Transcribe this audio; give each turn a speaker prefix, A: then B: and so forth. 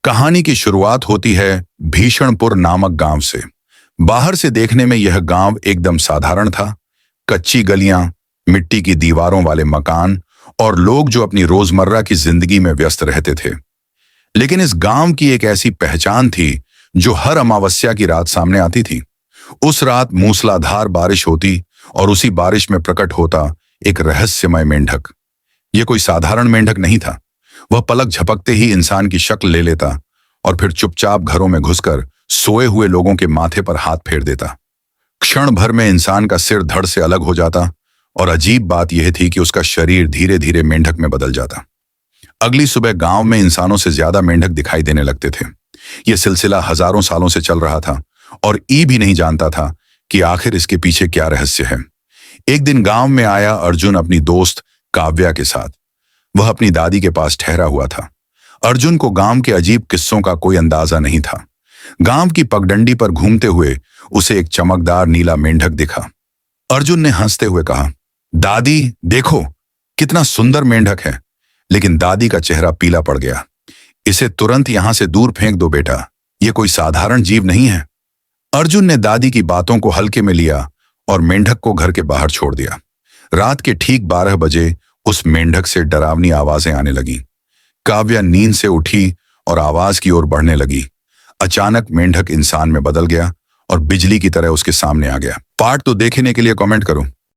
A: कहानी की शुरुआत होती है भीषणपुर नामक गांव से। बाहर से देखने में यह गांव एकदम साधारण था। कच्ची गलियां, मिट्टी की दीवारों वाले मकान और लोग जो अपनी रोजमर्रा की जिंदगी में व्यस्त रहते थे। लेकिन इस गांव की एक ऐसी पहचान थी जो हर अमावस्या की रात सामने आती थी। उस रात मूसलाधार बारिश होती और उसी बारिश में प्रकट होता एक रहस्यमय मेंढक। यह कोई साधारण मेंढक नहीं था। वह पलक झपकते ही इंसान की शक्ल ले लेता और फिर चुपचाप घरों में घुसकर सोए हुए लोगों के माथे पर हाथ फेर देता। क्षण भर में इंसान का सिर धड़ से अलग हो जाता और अजीब बात यह थी कि उसका शरीर धीरे धीरे मेंढक में बदल जाता। अगली सुबह गांव में इंसानों से ज्यादा मेंढक दिखाई देने लगते थे। यह सिलसिला हजारों सालों से चल रहा था और भी नहीं जानता था कि आखिर इसके पीछे क्या रहस्य है। एक दिन गांव में आया अर्जुन अपनी दोस्त काव्या के साथ। वह अपनी दादी के पास ठहरा हुआ था। अर्जुन को गांव के अजीब किस्सों का कोई अंदाजा नहीं था। गांव की पगडंडी पर घूमते हुए उसे एक चमकदार नीला मेंढक दिखा। अर्जुन ने हंसते हुए कहा, दादी देखो कितना सुंदर मेंढक है। लेकिन दादी का चेहरा पीला पड़ गया। इसे तुरंत यहां से दूर फेंक दो बेटा, यह कोई साधारण जीव नहीं है। अर्जुन ने दादी की बातों को हल्के में लिया और मेंढक को घर के बाहर छोड़ दिया। रात के ठीक 12 बजे उस मेंढक से डरावनी आवाजें आने लगी। काव्या नींद से उठी और आवाज की ओर बढ़ने लगी। अचानक मेंढक इंसान में बदल गया और बिजली की तरह उसके सामने आ गया। पार्ट तो देखने के लिए कमेंट करो।